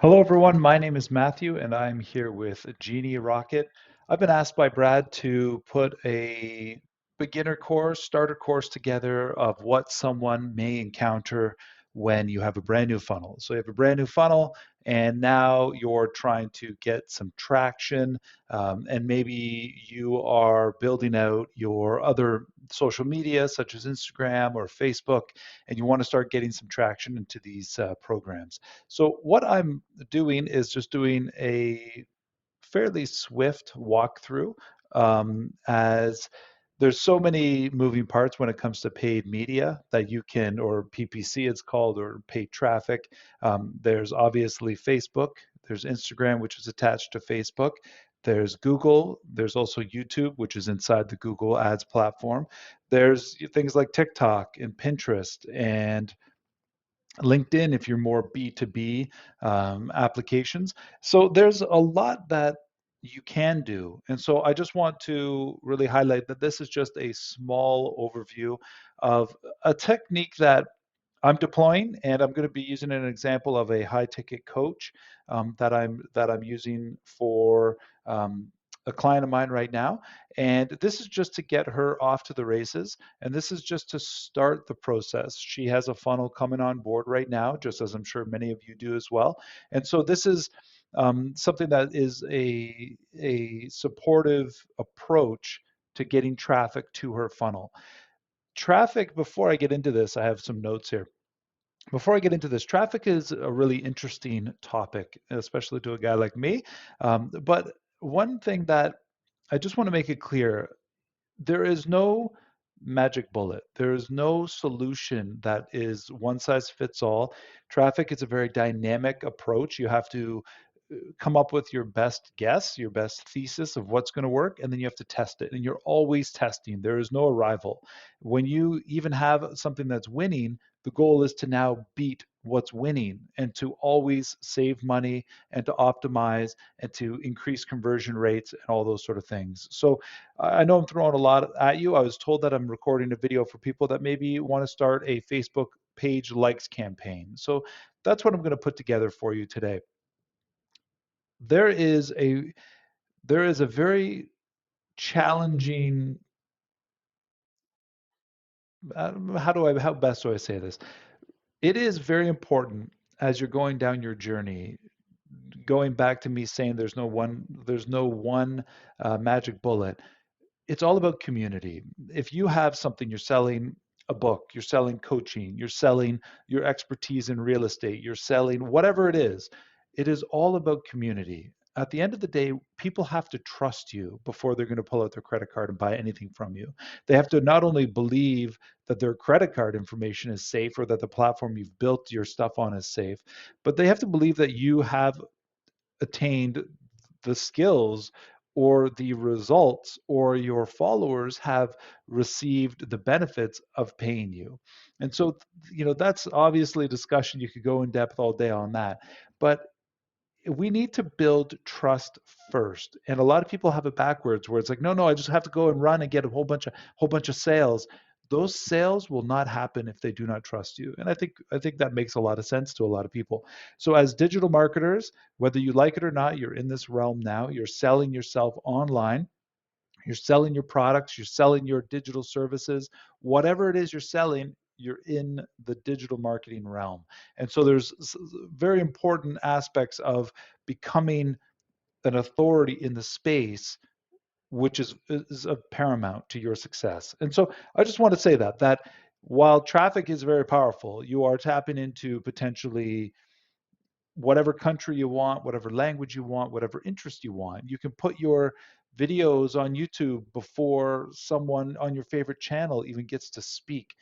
Hello, everyone. My name is Matthew, and I'm here with Jeannie Rocket. I've been asked by Brad to put a beginner course, starter course together of what someone may encounter when you have a brand new funnel. So you have a brand new funnel, and now you're trying to get some traction, and maybe you are building out your other social media, such as Instagram or Facebook, and you want to start getting some traction into these programs. So what I'm doing is just doing a fairly swift walkthrough, as there's so many moving parts when it comes to paid media that you can, or PPC it's called, or paid traffic. There's obviously Facebook, there's Instagram, which is attached to Facebook. There's Google. There's also YouTube, which is inside the Google Ads platform. There's things like TikTok and Pinterest and LinkedIn if you're more B2B applications. So there's a lot that you can do. And so I just want to really highlight that this is just a small overview of a technique that I'm deploying, and I'm going to be using an example of a high ticket coach that I'm using for a client of mine right now. And this is just to get her off to the races, and this is just to start the process. She has a funnel coming on board right now, just as I'm sure many of you do as well. And so this is something that is a supportive approach to getting traffic to her funnel. Traffic, before I get into this, I have some notes here. Before I get into this, traffic is a really interesting topic, especially to a guy like me. But one thing that I just want to make it clear, there is no magic bullet. There is no solution that is one size fits all. Traffic is a very dynamic approach. You have to come up with your best guess, your best thesis of what's going to work, and then you have to test it. And you're always testing. There is no arrival. When you even have something that's winning, the goal is to now beat what's winning and to always save money and to optimize and to increase conversion rates and all those sort of things. So I know I'm throwing a lot at you. I was told that I'm recording a video for people that maybe want to start a Facebook page likes campaign. So that's what I'm going to put together for you today. There is a there is a very challenging, how best do I say this? It is very important as you're going down your journey, going back to me saying there's no one magic bullet. It's all about community. If you have something you're selling, a book, you're selling coaching, you're selling your expertise in real estate, you're selling whatever it is all about community. At the end of the day, people have to trust you before they're going to pull out their credit card and buy anything from you. They have to not only believe that their credit card information is safe or that the platform you've built your stuff on is safe, but they have to believe that you have attained the skills or the results or your followers have received the benefits of paying you. And so, that's obviously a discussion. You could go in depth all day on that. But we need to build trust first. And a lot of people have it backwards where it's like, no, no, I just have to go and run and get a whole bunch of sales. Those sales will not happen if they do not trust you. And I think that makes a lot of sense to a lot of people. So as digital marketers, whether you like it or not, you're in this realm now. You're selling yourself online. You're selling your products, you're selling your digital services, whatever it is you're selling, you're in the digital marketing realm. And so there's very important aspects of becoming an authority in the space, which is of paramount to your success. And so I just want to say that while traffic is very powerful, you are tapping into potentially whatever country you want, whatever language you want, whatever interest you want. You can put your videos on YouTube before someone on your favorite channel even gets to speak.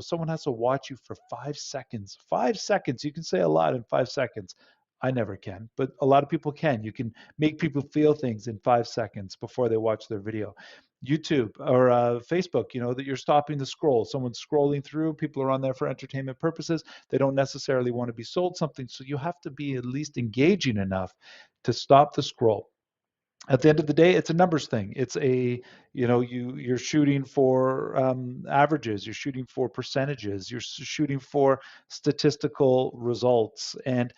Someone has to watch you for 5 seconds. 5 seconds. You can say a lot in 5 seconds. I never can, but a lot of people can. You can make people feel things in 5 seconds before they watch their video. YouTube or Facebook, that you're stopping the scroll. Someone's scrolling through, people are on there for entertainment purposes. They don't necessarily want to be sold something. So you have to be at least engaging enough to stop the scroll. At the end of the day, it's a numbers thing. It's you're shooting for averages, you're shooting for percentages, you're shooting for statistical results. And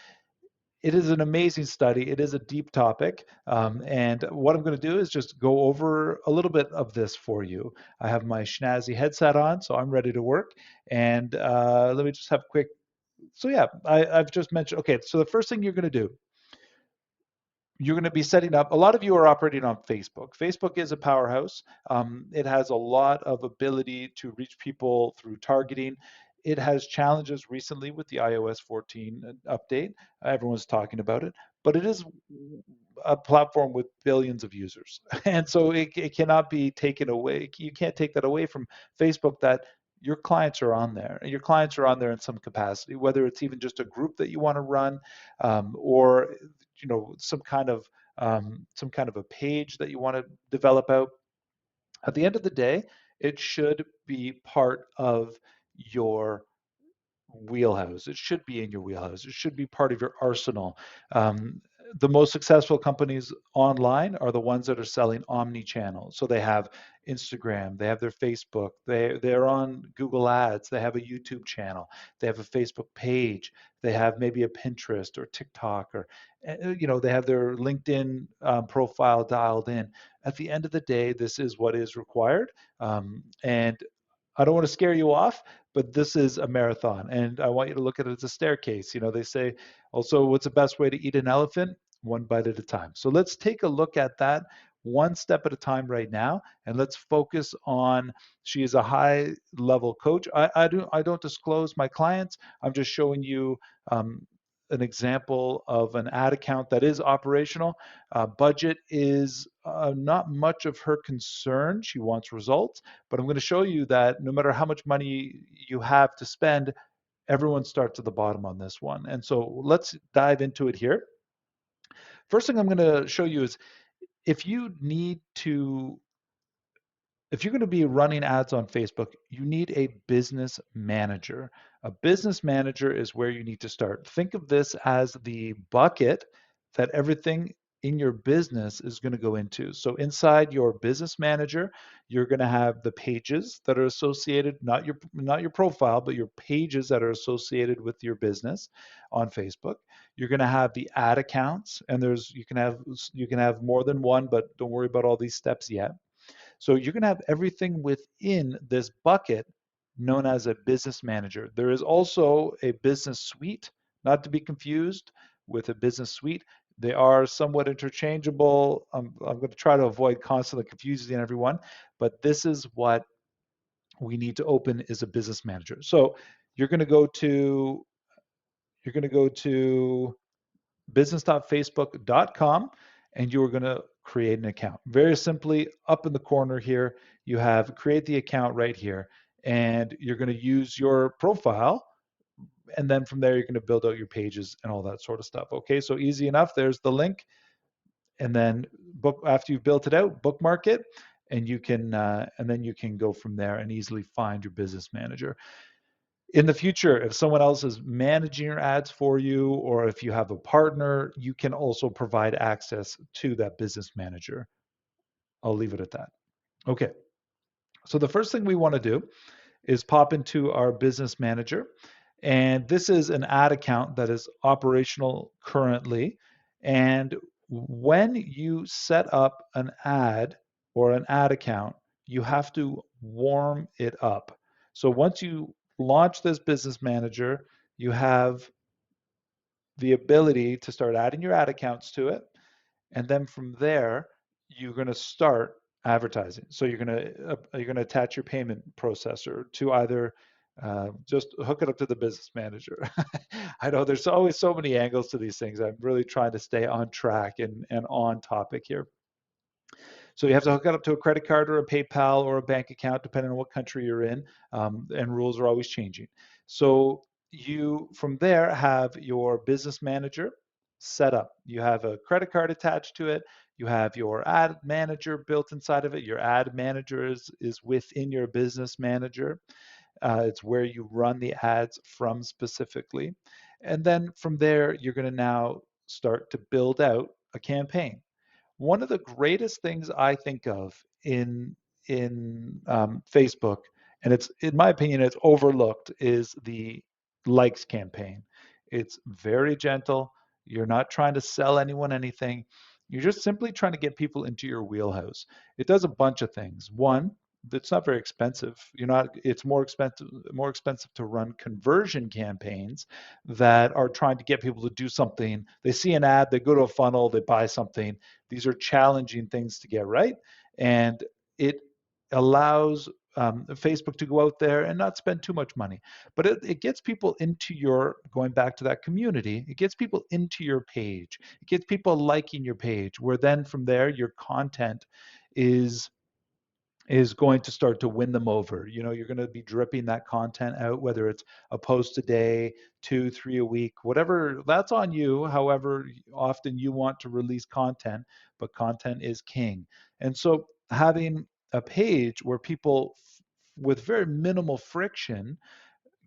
It is an amazing study. It is a deep topic. And what I'm going to do is just go over a little bit of this for you. I have my Schnazzy headset on, so I'm ready to work. And let me just have a quick. So, yeah, I've just mentioned. Okay, so the first thing you're going to do, you're going to be setting up. A lot of you are operating on Facebook. Facebook is a powerhouse. It has a lot of ability to reach people through targeting. It has challenges recently with the iOS 14 update. Everyone's talking about it, but it is a platform with billions of users. And so it cannot be taken away. You can't take that away from Facebook that your clients are on there. Your clients are on there in some capacity, whether it's even just a group that you want to run, or some kind of a page that you want to develop out. At the end of the day, it should be part of your wheelhouse. It should be in your wheelhouse. It should be part of your arsenal. The most successful companies online are the ones that are selling omni-channel. So they have Instagram, they have their Facebook, they're on Google Ads, they have a YouTube channel, they have a Facebook page, they have maybe a Pinterest or TikTok, or they have their LinkedIn profile dialed in. At the end of the day, this is what is required, and I don't want to scare you off, but this is a marathon, and I want you to look at it as a staircase. They say also, what's the best way to eat an elephant? One bite at a time. So let's take a look at that one step at a time right now, and let's focus on. She is a high level coach. I don't disclose my clients. I'm just showing you an example of an ad account that is operational. Budget is not much of her concern. She wants results, but I'm going to show you that no matter how much money you have to spend, everyone starts at the bottom on this one. And so let's dive into it here. First thing I'm going to show you is if you need to if you're going to be running ads on Facebook, you need a business manager. A business manager is where you need to start. Think of this as the bucket that everything in your business is going to go into. So inside your business manager, you're going to have the pages that are associated, not your profile, but your pages that are associated with your business on Facebook. You're going to have the ad accounts, and you can have more than one, but don't worry about all these steps yet. So you're going to have everything within this bucket known as a business manager. There is also a business suite, not to be confused with a business suite. They are somewhat interchangeable. I'm going to try to avoid constantly confusing everyone, but this is what we need to open is a business manager. So you're going to go to you're going to go to business.facebook.com, and you are going to create an account. Very simply, up in the corner here, you have create the account right here, and you're going to use your profile. And then from there, you're going to build out your pages and all that sort of stuff. Okay, so easy enough. There's the link. And then after you've built it out, bookmark it, and then you can go from there and easily find your business manager. In the future, if someone else is managing your ads for you, or if you have a partner, you can also provide access to that business manager. I'll leave it at that. Okay. So the first thing we want to do is pop into our business manager. And this is an ad account that is operational currently. And when you set up an ad or an ad account, you have to warm it up. So once you launch this business manager, you have the ability to start adding your ad accounts to it. And then from there, you're going to start advertising. So you're going to attach your payment processor to either just hook it up to the business manager. I know there's always so many angles to these things. I'm really trying to stay on track and on topic here. So you have to hook it up to a credit card or a PayPal or a bank account, depending on what country you're in, and rules are always changing. So you, from there, have your business manager set up. You have a credit card attached to it. You have your ad manager built inside of it. Your ad manager is within your business manager. It's where you run the ads from specifically. And then from there, you're going to now start to build out a campaign. One of the greatest things I think of in Facebook, and it's in my opinion it's overlooked, is the likes campaign. It's very gentle. You're not trying to sell anyone anything. You're just simply trying to get people into your wheelhouse. It does a bunch of things. One, it's not very expensive. You're not, it's more expensive to run conversion campaigns that are trying to get people to do something. They see an ad, they go to a funnel, they buy something. These are challenging things to get right. And it allows Facebook to go out there and not spend too much money. But it gets people into your, going back to that community, it gets people into your page. It gets people liking your page, where then from there, your content is is going to start to win them over. You know, you're going to be dripping that content out, whether it's a post a day, two, three a week, whatever, that's on you. However, often you want to release content, but content is king. And so having a page where people with very minimal friction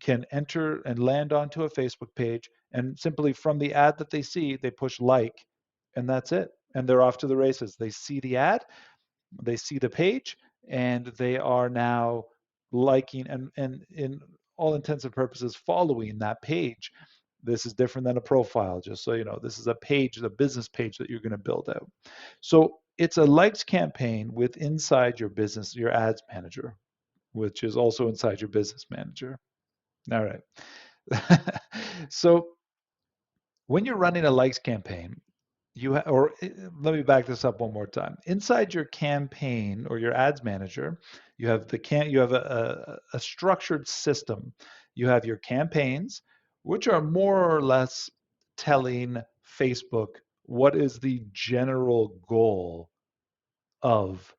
can enter and land onto a Facebook page, and simply from the ad that they see, they push like, and that's it. And they're off to the races. They see the ad, they see the page, and they are now liking and in all intents and purposes following that page. This is different than a profile, just so you know. This is a page, a business page that you're going to build out. So it's a likes campaign with inside your business, your ads manager, which is also inside your business manager. All right. So when you're running a likes campaign, let me back this up one more time. Inside your campaign or your ads manager, you have a structured system. You have your campaigns, which are more or less telling Facebook what is the general goal of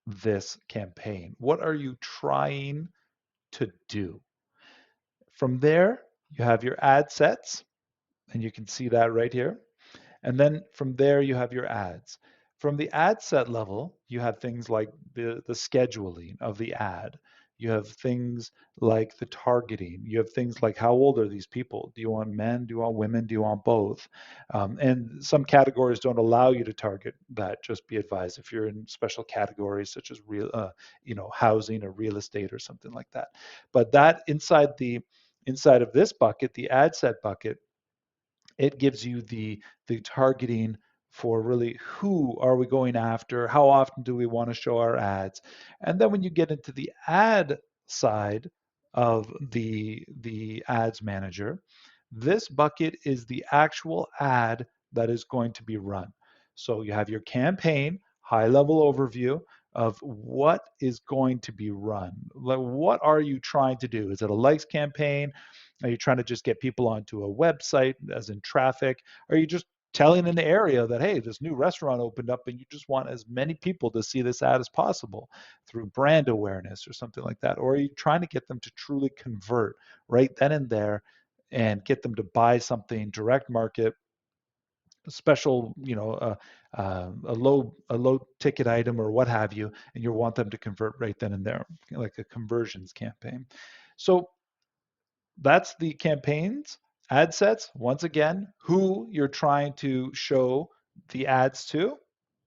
this campaign. What are you trying to do? From there, you have your ad sets, and you can see that right here. And then from there, you have your ads. From the ad set level, you have things like the scheduling of the ad. You have things like the targeting. You have things like how old are these people? Do you want men? Do you want women? Do you want both? And some categories don't allow you to target that. Just be advised if you're in special categories such as housing or real estate or something like that. But that inside of this bucket, the ad set bucket, it gives you the targeting for really who are we going after, how often do we want to show our ads. And then when you get into the ad side of the ads manager, this bucket is the actual ad that is going to be run. So you have your campaign high level overview of what is going to be run. Like, what are you trying to do? Is it a likes campaign? Are you trying to just get people onto a website, as in traffic? Are you just telling an area that, hey, this new restaurant opened up and you just want as many people to see this ad as possible through brand awareness or something like that? Or are you trying to get them to truly convert right then and there and get them to buy something, direct market, special, a low ticket item or what have you, and you want them to convert right then and there, like a conversions campaign. So that's the campaigns, ad sets, once again, who you're trying to show the ads to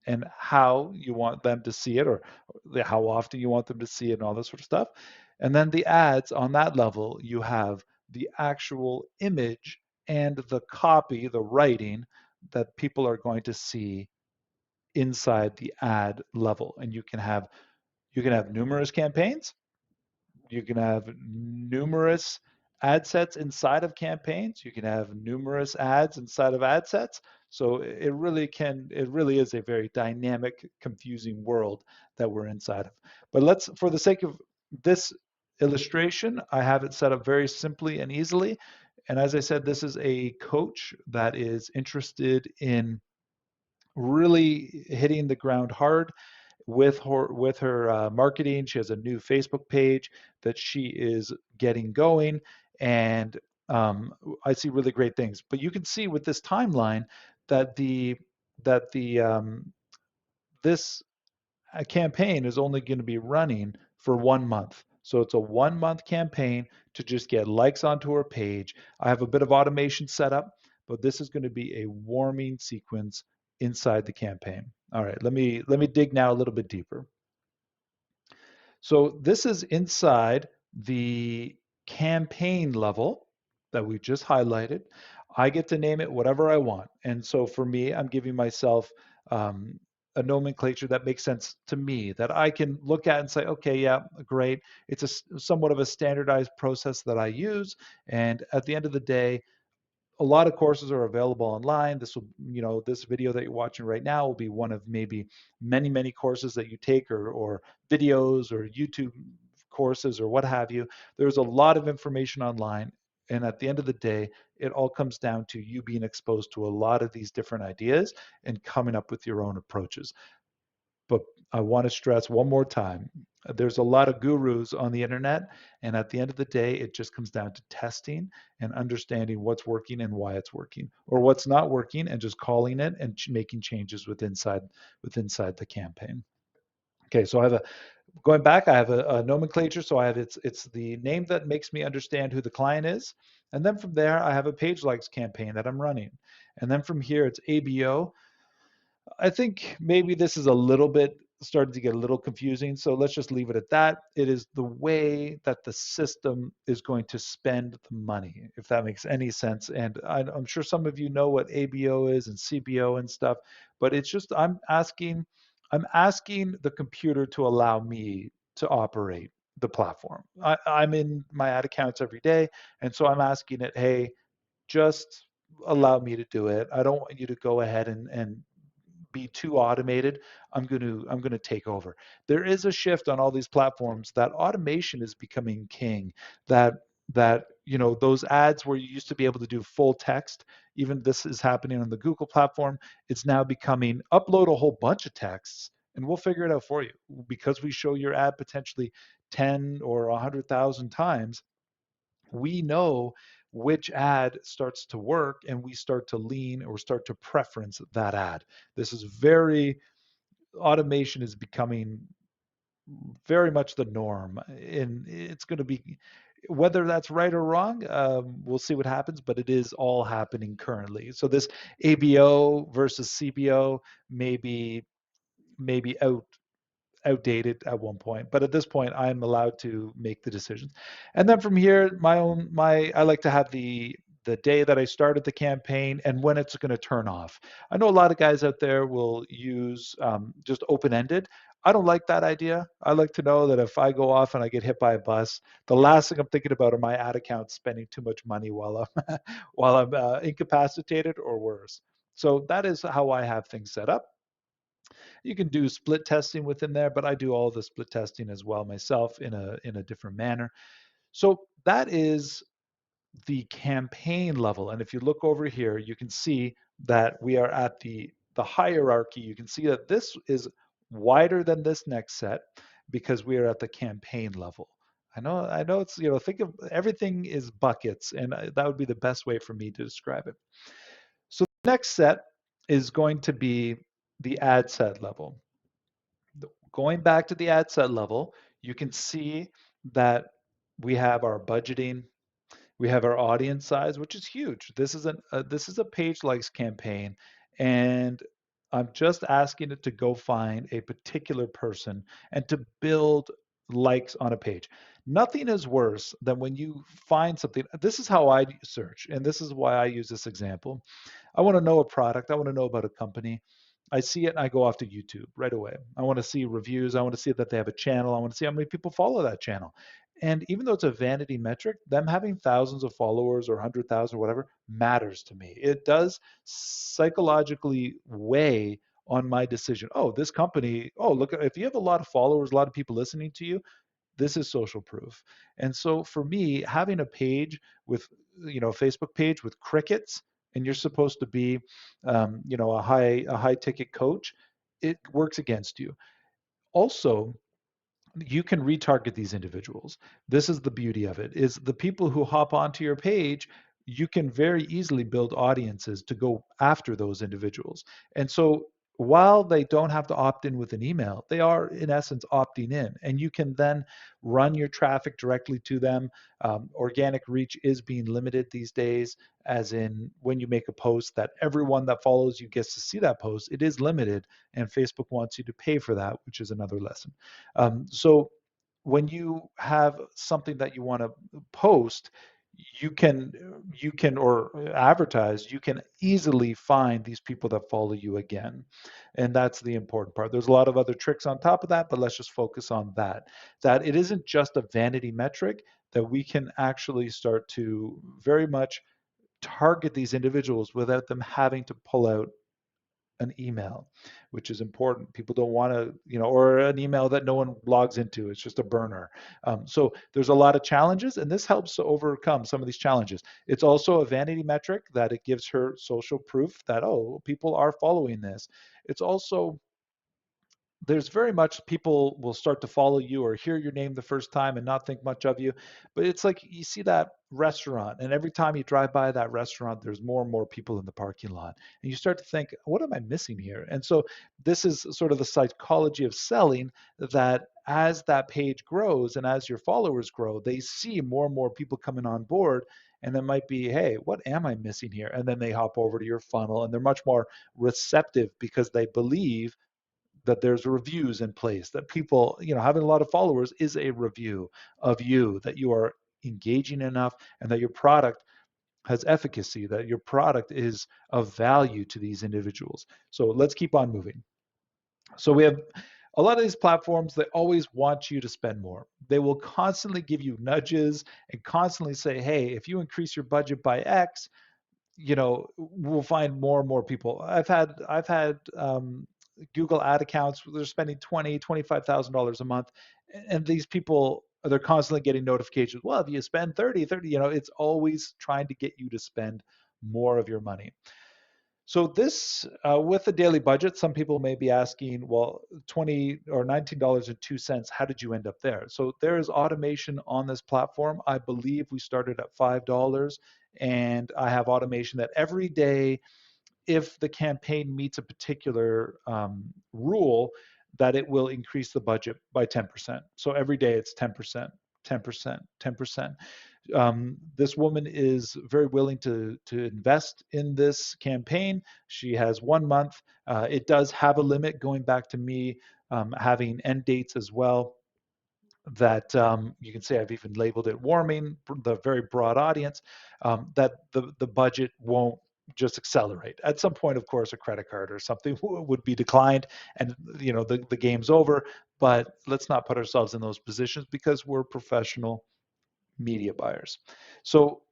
and how you want them to see it, or how often you want them to see it, and all this sort of stuff. And then the ads, on that level, you have the actual image and the copy, the writing that people are going to see inside the ad level. And you can have numerous campaigns, you can have numerous ad sets inside of campaigns. You can have numerous ads inside of ad sets. So it really is a very dynamic, confusing world that we're inside of. But for the sake of this illustration, I have it set up very simply and easily. And as I said, this is a coach that is interested in really hitting the ground hard with her marketing. She has a new Facebook page that she is getting going, and I see really great things. But you can see with this timeline that the this campaign is only going to be running for 1 month. So it's a 1 month campaign to just get likes onto her page. I have a bit of automation set up, but this is going to be a warming sequence inside the campaign. All right, let me dig now a little bit deeper. So this is inside the campaign level that we just highlighted. I get to name it whatever I want. And so for me, I'm giving myself um, a nomenclature that makes sense to me, that I can look at and say, okay, yeah, great. It's somewhat of a standardized process that I use. And at the end of the day, a lot of courses are available online. This will, this video that you're watching right now will be one of maybe many, many courses that you take, or videos or YouTube courses or what have you. There's a lot of information online. And at the end of the day, it all comes down to you being exposed to a lot of these different ideas and coming up with your own approaches. But I want to stress one more time, there's a lot of gurus on the internet, and at the end of the day, it just comes down to testing and understanding what's working and why it's working, or what's not working, and just calling it and making changes with inside the campaign. Okay, so I have a going back, I have a nomenclature. So I have it's the name that makes me understand who the client is, and then from there I have a page likes campaign that I'm running, and then from here it's ABO. I think maybe this is a little bit starting to get a little confusing. So let's just leave it at that. It is the way that the system is going to spend the money, if that makes any sense. And I'm sure some of you know what ABO is and CBO and stuff, but it's just I'm asking the computer to allow me to operate the platform. I'm in my ad accounts every day, and so I'm asking it, hey, just allow me to do it. I don't want you to go ahead and be too automated. I'm going to take over. There is a shift on all these platforms that automation is becoming king. That those ads where you used to be able to do full text, even this is happening on the Google platform. It's now becoming upload a whole bunch of texts and we'll figure it out for you because we show your ad potentially 10 or 100,000 times. We know which ad starts to work and we start to lean or start to preference that ad. This is very, automation is becoming very much the norm. And it's going to be, whether that's right or wrong, we'll see what happens, but it is all happening currently. So this ABO versus CBO maybe outdated at one point, but at this point I'm allowed to make the decisions. And then from here, I like to have the day that I started the campaign and when it's going to turn off. I know a lot of guys out there will use just open-ended. I don't like that idea. I like to know that if I go off and I get hit by a bus, the last thing I'm thinking about are my ad accounts spending too much money while I'm while I'm incapacitated or worse. So that is how I have things set up. You can do split testing within there, but I do all the split testing as well myself in a different manner. So that is the campaign level. And if you look over here, you can see that we are at the hierarchy. You can see that this is wider than this next set because we are at the campaign level. I know it's, think of everything is buckets, and that would be the best way for me to describe it. So the next set is going to be the ad set level. Going back to the ad set level, you can see that we have our budgeting, we have our audience size, which is huge. This is a page likes campaign, and I'm just asking it to go find a particular person and to build likes on a page. Nothing is worse than when you find something. This is how I search, and this is why I use this example. I want to know a product. I want to know about a company. I see it and I go off to YouTube right away. I want to see reviews. I want to see that they have a channel. I want to see how many people follow that channel. And even though it's a vanity metric, them having thousands of followers or 100,000 or whatever matters to me. It does psychologically weigh on my decision. Oh, this company, oh, look, if you have a lot of followers, a lot of people listening to you, this is social proof. And so for me, having a page with, a Facebook page with crickets, and you're supposed to be, a high ticket coach, it works against you. Also, you can retarget these individuals. This is the beauty of it, is the people who hop onto your page, you can very easily build audiences to go after those individuals. And so while they don't have to opt in with an email, they are in essence opting in, and you can then run your traffic directly to them. Organic reach is being limited these days, as in when you make a post that everyone that follows you gets to see that post, it is limited, and Facebook wants you to pay for that, which is another lesson. So when you have something that you want to post, you can or advertise, you can easily find these people that follow you again. And that's the important part. There's a lot of other tricks on top of that, but let's just focus on that. That it isn't just a vanity metric, that we can actually start to very much target these individuals without them having to pull out an email, which is important. People don't want to, or an email that no one logs into. It's just a burner. So there's a lot of challenges, and this helps to overcome some of these challenges. It's also a vanity metric that it gives her social proof that, oh, people are following this. It's also there's very much people will start to follow you or hear your name the first time and not think much of you. But it's like you see that restaurant, and every time you drive by that restaurant, there's more and more people in the parking lot. And you start to think, what am I missing here? And so this is sort of the psychology of selling, that as that page grows and as your followers grow, they see more and more people coming on board. And then might be, hey, what am I missing here? And then they hop over to your funnel and they're much more receptive because they believe that there's reviews in place, that people, having a lot of followers is a review of you, that you are engaging enough, and that your product has efficacy, that your product is of value to these individuals. So let's keep on moving. So we have a lot of these platforms, they always want you to spend more. They will constantly give you nudges and constantly say, hey, if you increase your budget by X, we'll find more and more people. I've had Google ad accounts where they're spending $25,000 a month, and these people, they're constantly getting notifications. Well, if you spend 30, it's always trying to get you to spend more of your money. So this, with the daily budget, some people may be asking, well, 20 or $19.02, how did you end up there? So there is automation on this platform. I believe we started at $5, and I have automation that every day, if the campaign meets a particular rule, that it will increase the budget by 10%. So every day it's 10%, 10%, 10%. This woman is very willing to invest in this campaign. She has 1 month. It does have a limit, going back to me having end dates as well, that you can say I've even labeled it warming, the very broad audience, that the budget won't just accelerate. At some point, of course, a credit card or something would be declined, and the game's over. But let's not put ourselves in those positions because we're professional media buyers. So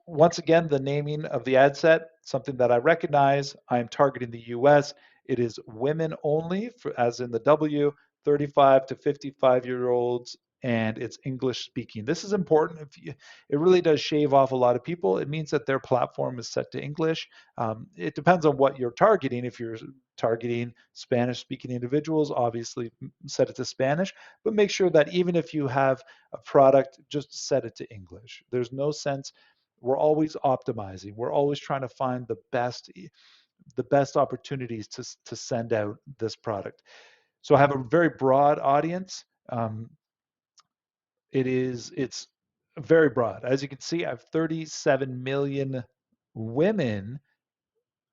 once again, the naming of the ad set, something that I recognize. I am targeting the US. It is women only, as in the W, 35 to 55-year-olds, and it's English speaking. This is important. It really does shave off a lot of people. It means that their platform is set to English. It depends on what you're targeting. If you're targeting Spanish speaking individuals, obviously set it to Spanish, but make sure that even if you have a product, just set it to English. There's no sense. We're always optimizing. We're always trying to find the best opportunities to send out this product. So I have a very broad audience. It's very broad. As you can see, I have 37 million women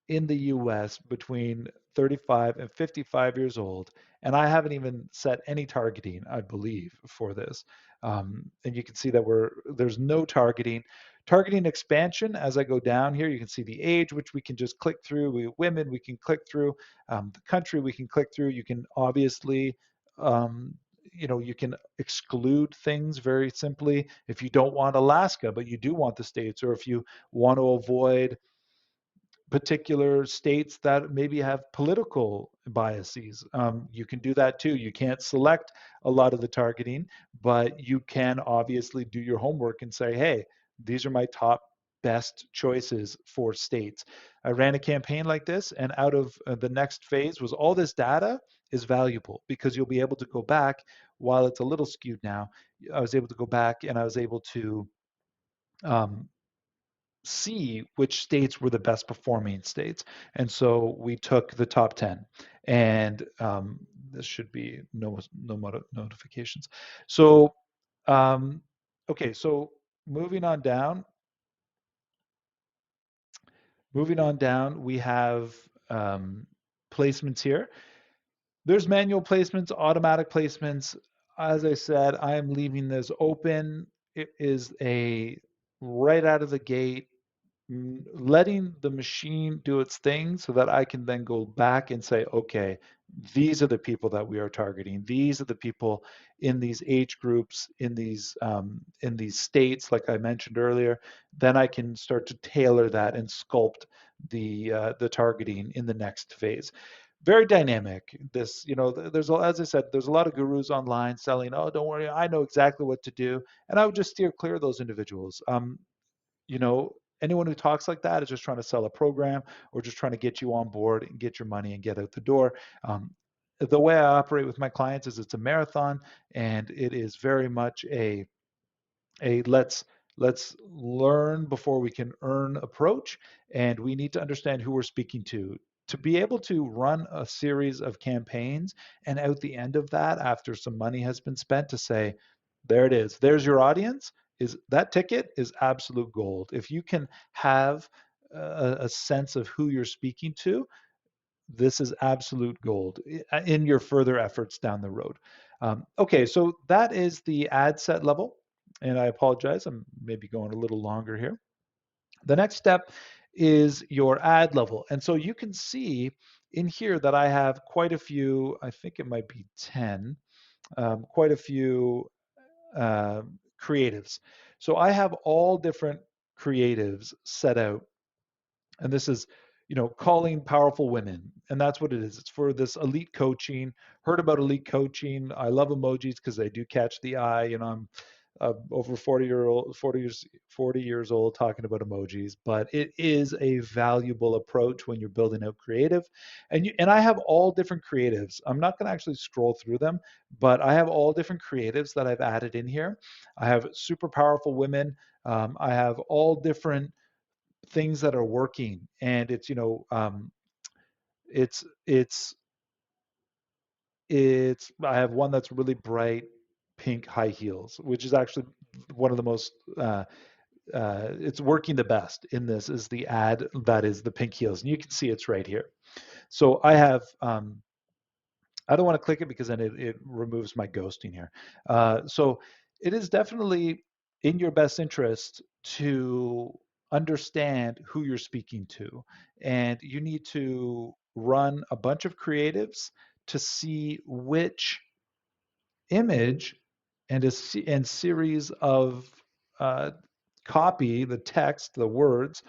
in the US between 35 and 55 years old. And I haven't even set any targeting, I believe, for this. And you can see that there's no targeting. Targeting expansion, as I go down here, you can see the age, which we can just click through. Women, we can click through. The country, we can click through. You can obviously, you can exclude things very simply. If you don't want Alaska, but you do want the States, or if you want to avoid particular states that maybe have political biases. You can do that too. You can't select a lot of the targeting, but you can obviously do your homework and say, hey, these are my top best choices for states. I ran a campaign like this, and out of the next phase was all this data is valuable because you'll be able to go back while it's a little skewed now. I was able to go back and I was able to um, see which states were the best performing states. And so we took the top 10. And this should be no notifications. So, okay, so moving on down, we have placements here. There's manual placements, automatic placements. As I said, I am leaving this open. It is a right out of the gate, letting the machine do its thing so that I can then go back and say, okay, these are the people that we are targeting. These are the people in these age groups, in these states, like I mentioned earlier. Then I can start to tailor that and sculpt the targeting in the next phase. Very dynamic. This, as I said, there's a lot of gurus online selling, oh, don't worry, I know exactly what to do. And I would just steer clear of those individuals. You know, anyone who talks like that is just trying to sell a program or just trying to get you on board and get your money and get out the door. The way I operate with my clients is it's a marathon, and it is very much a let's learn before we can earn approach, and we need to understand who we're speaking to be able to run a series of campaigns, and out the end of that, after some money has been spent, to say, there it is, there's your audience. Is that ticket is absolute gold if you can have a sense of who you're speaking to. This is absolute gold in your further efforts down the road. Okay, so that is the ad set level. And I apologize, I'm maybe going a little longer here. The next step is your ad level. And so you can see in here that I have quite a few, I think it might be 10, quite a few creatives. So I have all different creatives set out, and this is, calling powerful women, and that's what it is. It's for this elite coaching. Heard about elite coaching. I love emojis because they do catch the eye. I'm over 40 years old talking about emojis, but it is a valuable approach when you're building out creative. And I have all different creatives. I'm not going to actually scroll through them, but I have all different creatives that I've added in here. I have super powerful women. I have all different things that are working, and it's it's I have one that's really bright pink high heels, which is actually one of the most it's working the best in this is the ad that is the pink heels, and you can see it's right here. So I have I don't want to click it because then it removes my ghosting here. So it is definitely in your best interest to understand who you're speaking to. And you need to run a bunch of creatives to see which image and series of uh, copy, the text, the words,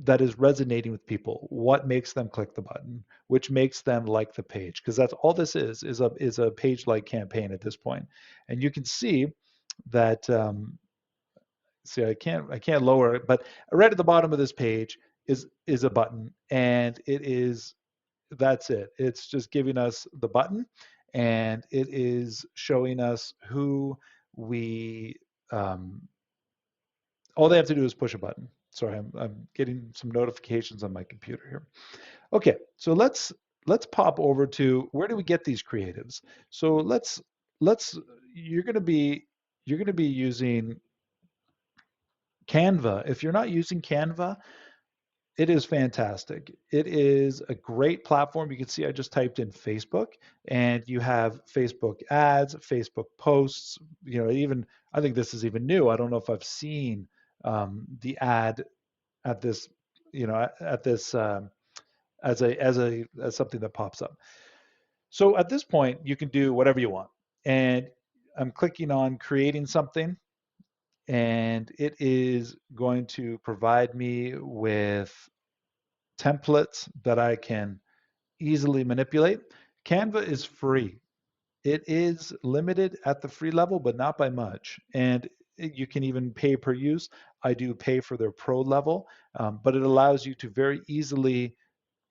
that is resonating with people. What makes them click the button? Which makes them like the page? Because that's all this is a page like campaign at this point. And you can see that. See, I can't lower it, but right at the bottom of this page is a button, and it is that's it. It's just giving us the button, and it is showing us who we um, all they have to do is push a button. Sorry, I'm getting some notifications on my computer here. Okay, so let's pop over to where do we get these creatives? So let's you're going to be using Canva. If you're not using Canva, it is fantastic. It is a great platform. You can see I just typed in Facebook, and you have Facebook ads, Facebook posts. Even I think this is even new. I don't know if I've seen the ad at this, at this as something that pops up. So at this point, you can do whatever you want, and I'm clicking on creating something, and it is going to provide me with templates that I can easily manipulate. Canva is free. It is limited at the free level, but not by much. And you can even pay per use. I do pay for their pro level, but it allows you to very easily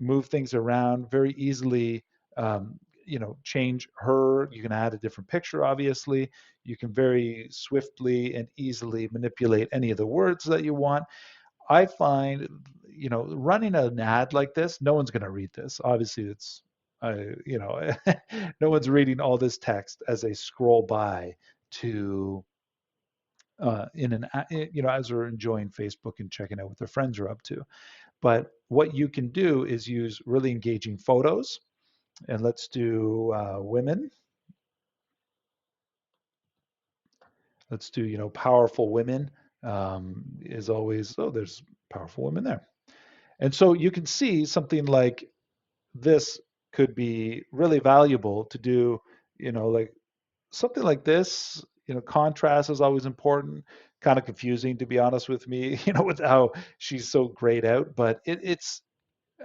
move things around, very easily, change her. You can add a different picture, obviously. You can very swiftly and easily manipulate any of the words that you want. I find, running an ad like this, no one's going to read this. Obviously, it's, no one's reading all this text as they scroll by to, as they're enjoying Facebook and checking out what their friends are up to. But what you can do is use really engaging photos. And let's do women. Let's do, powerful women. is always, oh, there's powerful women there. And so you can see something like this could be really valuable to do, like something like this. Contrast is always important. Kind of confusing, to be honest with me, with how she's so grayed out. But it's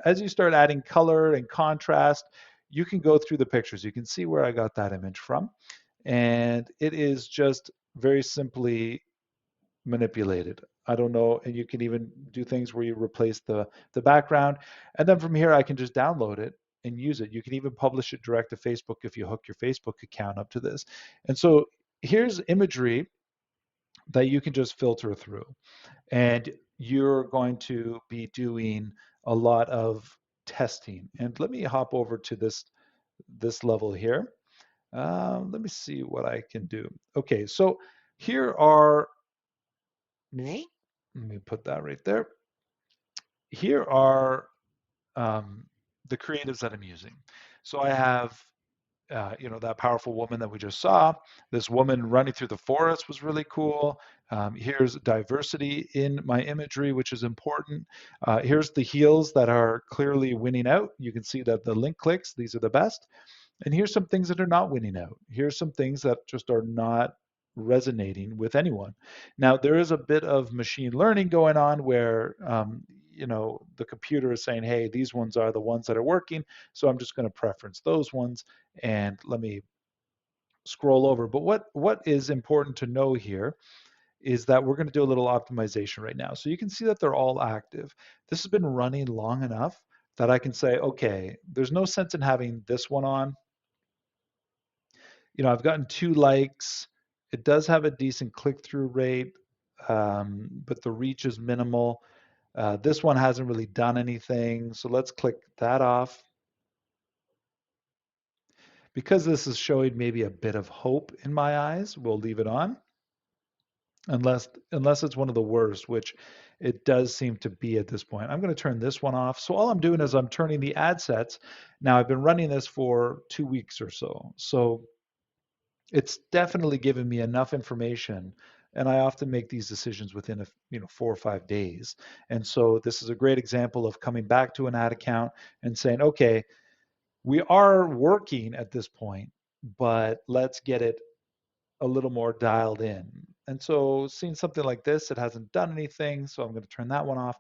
as you start adding color and contrast, you can go through the pictures. You can see where I got that image from. And it is just very simply manipulated. I don't know, and you can even do things where you replace the background, and then from here I can just download it and use it. You can even publish it direct to Facebook if you hook your Facebook account up to this. And so here's imagery that you can just filter through, and you're going to be doing a lot of testing. And let me hop over to this level here. Let me see what I can do. Okay, so here are, let me put that right there. Here are um, the creatives that I'm using. So I have, that powerful woman that we just saw. This woman running through the forest was really cool. Here's diversity in my imagery, which is important. Here's the heels that are clearly winning out. You can see that the link clicks, these are the best. And here's some things that are not winning out. Here's some things that just are not resonating with anyone. Now, there is a bit of machine learning going on where, the computer is saying, hey, these ones are the ones that are working. So I'm just going to preference those ones. And let me scroll over. But what is important to know here is that we're going to do a little optimization right now. So you can see that they're all active. This has been running long enough that I can say, okay, there's no sense in having this one on. I've gotten 2 likes. It does have a decent click-through rate, but the reach is minimal. This one hasn't really done anything, so let's click that off. Because this is showing maybe a bit of hope in my eyes, we'll leave it on, unless it's one of the worst, which it does seem to be at this point. I'm going to turn this one off. So all I'm doing is I'm turning the ad sets. Now I've been running this for 2 weeks or so. So it's definitely given me enough information, and I often make these decisions within 4 or 5 days. And so this is a great example of coming back to an ad account and saying, okay, we are working at this point, but let's get it a little more dialed in. And so seeing something like this, it hasn't done anything, so I'm going to turn that one off.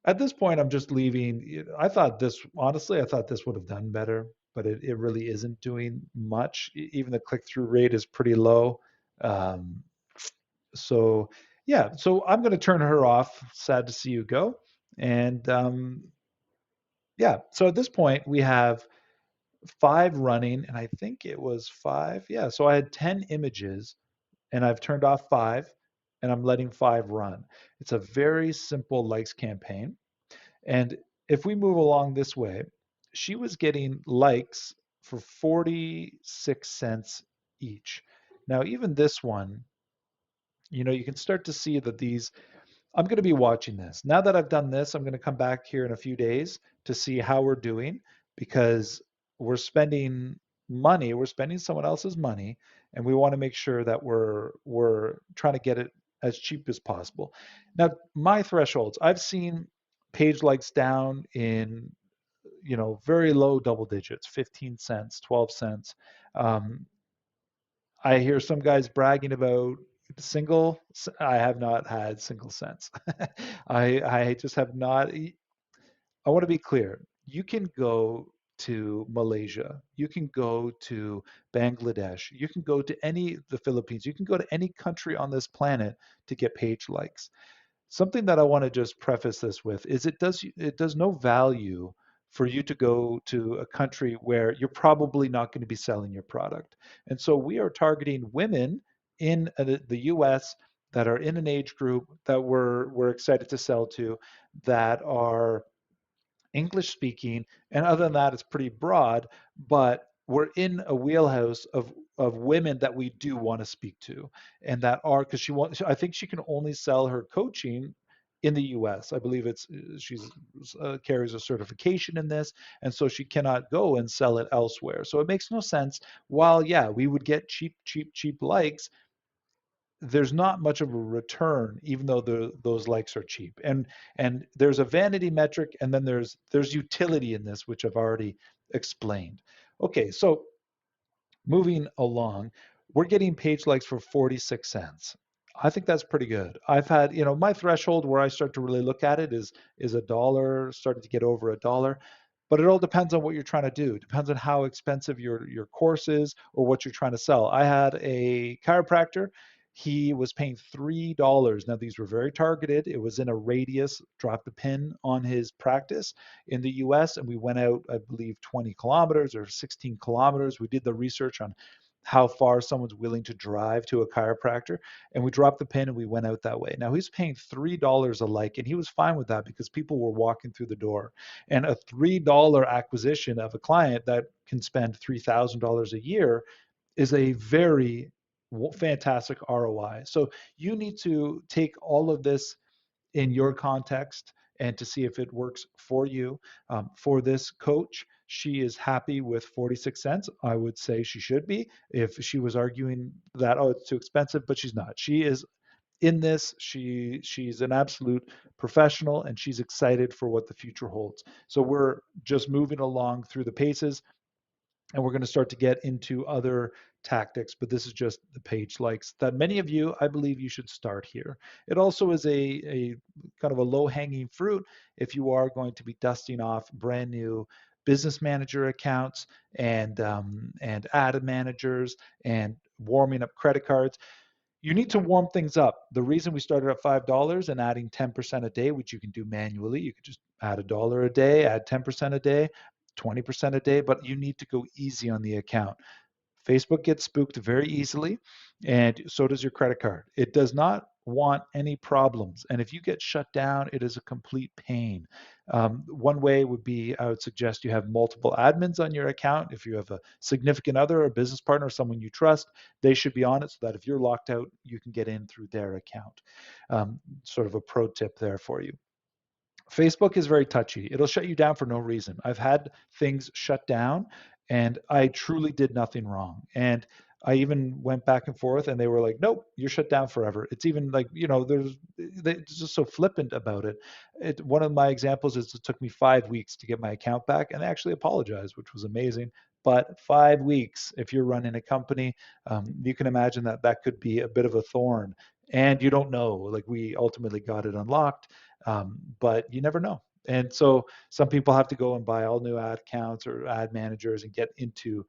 At this point, I'm just leaving. Honestly, I thought this would have done better, but it really isn't doing much. Even the click-through rate is pretty low. Um, so yeah, so I'm going to turn her off. Sad to see you go. And yeah, so at this point, we have 5 running, and I think it was 5. Yeah, so I had 10 images, and I've turned off 5, and I'm letting 5 run. It's a very simple likes campaign. And if we move along this way, she was getting likes for 46 cents each. Now, even this one, you can start to see that I'm going to be watching this. Now that I've done this, I'm going to come back here in a few days to see how we're doing, because we're spending money, we're spending someone else's money, and we want to make sure that we're trying to get it as cheap as possible. Now, my thresholds, I've seen page likes down in very low double digits, 15 cents, 12 cents. Um, I hear some guys bragging about I have not had single cents. I just have not. I want to be clear. You can go to Malaysia, you can go to Bangladesh, you can go to the Philippines, you can go to any country on this planet to get page likes. Something that I want to just preface this with is it does no value for you to go to a country where you're probably not going to be selling your product. And so we are targeting women in the US that are in an age group that we're excited to sell to, that are English speaking, and other than that, it's pretty broad. But we're in a wheelhouse of women that we do want to speak to, and that are, because I think she can only sell her coaching in the U.S. I believe she's carries a certification in this, and so she cannot go and sell it elsewhere. So it makes no sense. While yeah, we would get cheap likes, there's not much of a return, even though those likes are cheap. And there's a vanity metric, and then there's utility in this, which I've already explained. Okay, so moving along, we're getting page likes for 46 cents. I think that's pretty good. I've had, my threshold where I start to really look at it is a dollar, started to get over a dollar. But it all depends on what you're trying to do. It depends on how expensive your course is or what you're trying to sell. I had a chiropractor. He was paying $3. Now these were very targeted. It was in a radius, dropped a pin on his practice in the US, and we went out, I believe, 20 kilometers or 16 kilometers. We did the research on how far someone's willing to drive to a chiropractor, and we dropped the pin and we went out that way. Now he's paying $3 a like, and he was fine with that because people were walking through the door. And a $3 acquisition of a client that can spend $3,000 a year is a very fantastic ROI. So you need to take all of this in your context and to see if it works for you. For this coach, she is happy with 46 cents. I would say she should be if she was arguing that, oh, it's too expensive, but she's not. She is in this. She's an absolute professional, and she's excited for what the future holds. So we're just moving along through the paces, and we're going to start to get into other tactics, but this is just the page likes that many of you, I believe you should start here. It also is a kind of a low hanging fruit if you are going to be dusting off brand new business manager accounts and ad managers and warming up credit cards. You need to warm things up. The reason we started at $5 and adding 10% a day, which you can do manually, you could just add a dollar a day, add 10% a day, 20% a day, but you need to go easy on the account. Facebook gets spooked very easily, and so does your credit card. It does not want any problems. And if you get shut down, it is a complete pain. One way would be I would suggest you have multiple admins on your account. If you have a significant other, a business partner, someone you trust, they should be on it so that if you're locked out, you can get in through their account. Sort of a pro tip there for you. Facebook is very touchy. It'll shut you down for no reason. I've had things shut down and I truly did nothing wrong. And I even went back and forth and they were like, nope, you're shut down forever. It's even like, they're just so flippant about it. One of my examples is it took me 5 weeks to get my account back and I actually apologized, which was amazing. But 5 weeks, if you're running a company, you can imagine that that could be a bit of a thorn. And you don't know, like we ultimately got it unlocked, but you never know. And so some people have to go and buy all new ad accounts or ad managers and get into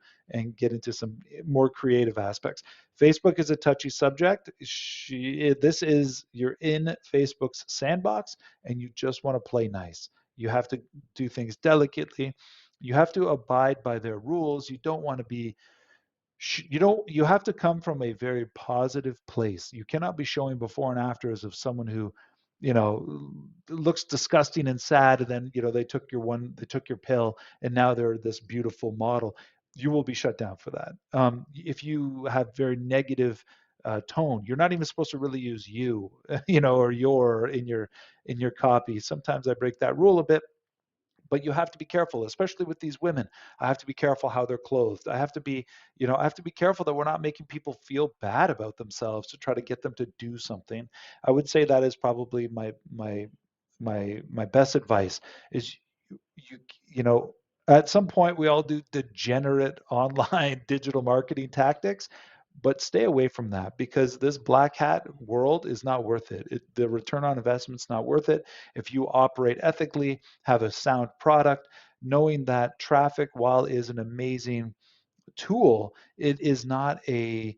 some more creative aspects. Facebook is a touchy subject. This is you're in Facebook's sandbox and you just want to play nice. You have to do things delicately. You have to abide by their rules. You don't want to be you have to come from a very positive place. You cannot be showing before and afters of someone who, you know, looks disgusting and sad, and then they took your pill, and now they're this beautiful model. You will be shut down for that. If you have very negative tone, you're not even supposed to really use you, or your in your copy. Sometimes I break that rule a bit, but you have to be careful, especially with these women. I have to be careful how they're clothed. I have to be careful that we're not making people feel bad about themselves to try to get them to do something. I would say that is probably my best advice is you you know at some point we all do degenerate online digital marketing tactics, but stay away from that because this black hat world is not worth it. The return on investment's not worth it. If you operate ethically, have a sound product, knowing that traffic, while is an amazing tool, it is not a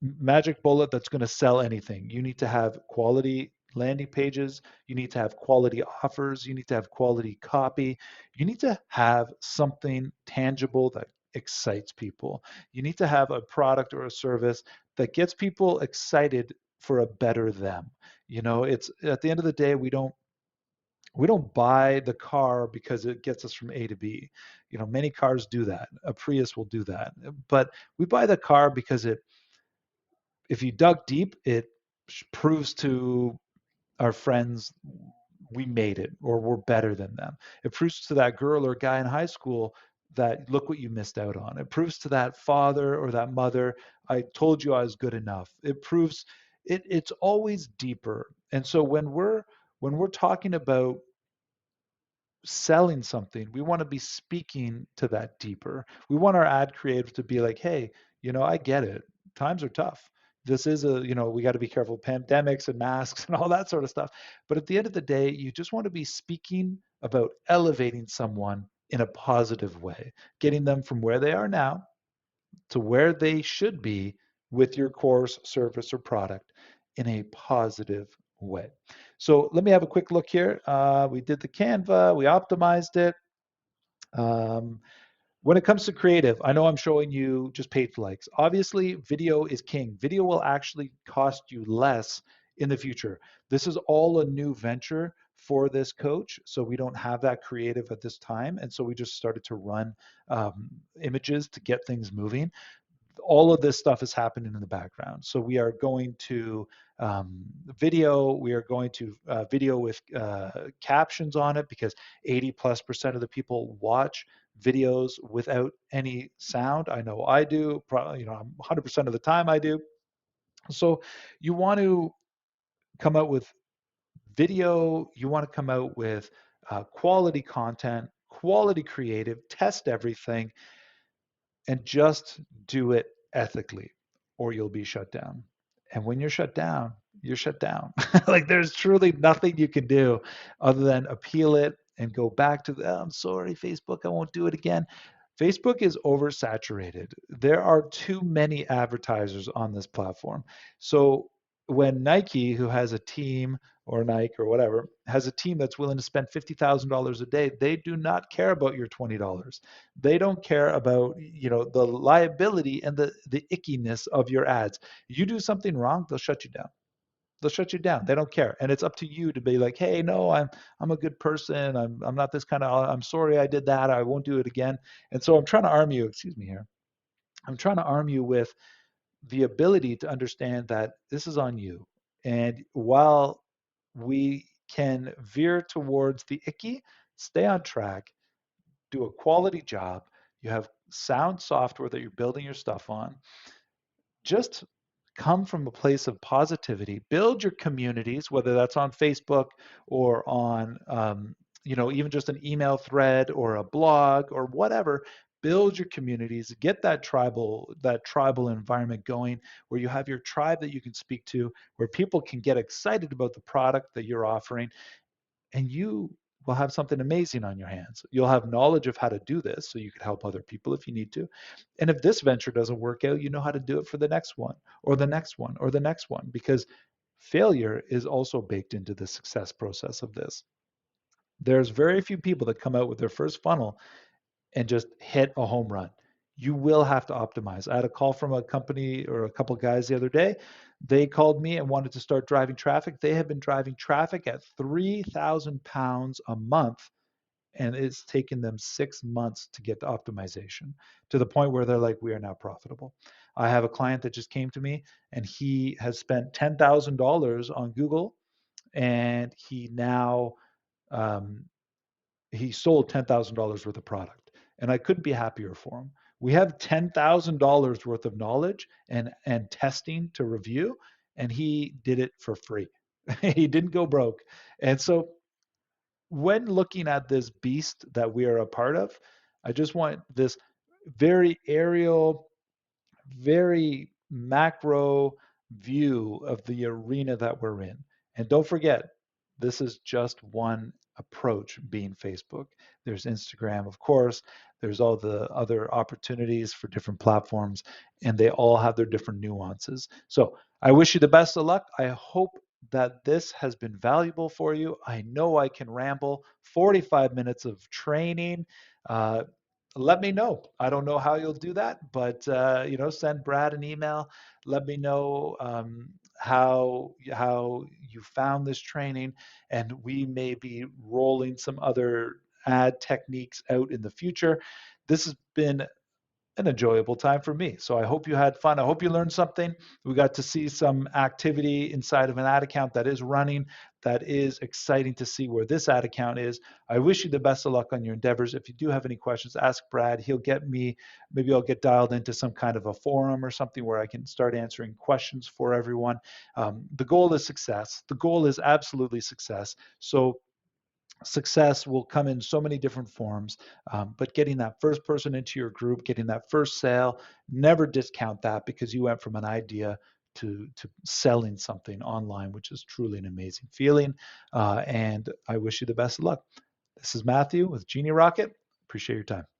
magic bullet that's going to sell anything. You need to have quality landing pages. You need to have quality offers. You need to have quality copy. You need to have something tangible that excites people. You need to have a product or a service that gets people excited for a better them. It's at the end of the day, we don't buy the car because it gets us from A to B. Many cars do that. A Prius will do that. But we buy the car because if you dug deep, it proves to our friends we made it or we're better than them. It proves to that girl or guy in high school that look what you missed out on. It proves to that father or that mother I told you I was good enough. It proves it's always deeper. And so when we're talking about selling something, we want to be speaking to that deeper. We want our ad creative to be like, hey, I get it. Times are tough. This is we got to be careful, pandemics and masks and all that sort of stuff. But at the end of the day, you just want to be speaking about elevating someone in a positive way, getting them from where they are now to where they should be with your course, service, or product in a positive way. So let me have a quick look here. We did the Canva, we optimized it. Um, when it comes to creative, I know I'm showing you just paid for likes. Obviously, video is king. Video will actually cost you less in the future. This is all a new venture for this coach. So we don't have that creative at this time. And so we just started to run images to get things moving. All of this stuff is happening in the background. So we are going to video. We are going to video with captions on it because 80+% of the people watch videos without any sound. I know I do. Probably, 100% of the time I do. So you want to come out with video. You want to come out with quality content, quality creative. Test everything and just do it ethically or you'll be shut down. And when you're shut down, you're shut down. Like there's truly nothing you can do other than appeal it and go back to the, oh, I'm sorry, Facebook, I won't do it again. Facebook is oversaturated. There are too many advertisers on this platform. So when Nike, who has a team, or Nike or whatever, has a team that's willing to spend $50,000 a day, they do not care about your $20. They don't care about, the liability and the ickiness of your ads. You do something wrong, they'll shut you down. They'll shut you down. They don't care. And it's up to you to be like, hey, no, I'm a good person. I'm not this kind of, I'm sorry I did that. I won't do it again. And so I'm trying to arm you, excuse me here. I'm trying to arm you with the ability to understand that this is on you. And while we can veer towards the icky, stay on track, do a quality job. You have sound software that you're building your stuff on. Just come from a place of positivity. Build your communities, whether that's on Facebook or on, even just an email thread or a blog or whatever. Build your communities. Get that tribal environment going, where you have your tribe that you can speak to, where people can get excited about the product that you're offering, and you will have something amazing on your hands. You'll have knowledge of how to do this so you can help other people if you need to. And if this venture doesn't work out, you know how to do it for the next one or the next one or the next one, because failure is also baked into the success process of this. There's very few people that come out with their first funnel and just hit a home run. You will have to optimize. I had a call from a company or a couple of guys the other day. They called me and wanted to start driving traffic. They have been driving traffic at 3,000 pounds a month, and it's taken them 6 months to get to optimization, to the point where they're like, we are now profitable. I have a client that just came to me and he has spent $10,000 on Google, and um, he sold $10,000 worth of product, and I couldn't be happier for him. We have $10,000 worth of knowledge and testing to review, and he did it for free. He didn't go broke. And so when looking at this beast that we are a part of, I just want this very aerial, very macro view of the arena that we're in. And don't forget, this is just one approach, being Facebook. There's Instagram, of course. There's all the other opportunities for different platforms, and they all have their different nuances. So I wish you the best of luck. I hope that this has been valuable for you. I know I can ramble. 45 minutes of training. Uh, Let me know. I don't know how you'll do that, but send Brad an email. Let me know how you found this training, and we may be rolling some other ad techniques out in the future. This has been an enjoyable time for me. So I hope you had fun. I hope you learned something. We got to see some activity inside of an ad account that is running. That is exciting to see where this ad account is. I wish you the best of luck on your endeavors. If you do have any questions, ask Brad. He'll get me, maybe I'll get dialed into some kind of a forum or something where I can start answering questions for everyone. The goal is success. The goal is absolutely success. So success will come in so many different forms, but getting that first person into your group, getting that first sale, never discount that, because you went from an idea to selling something online, which is truly an amazing feeling. And I wish you the best of luck. This is Matthew with Genie Rocket. Appreciate your time.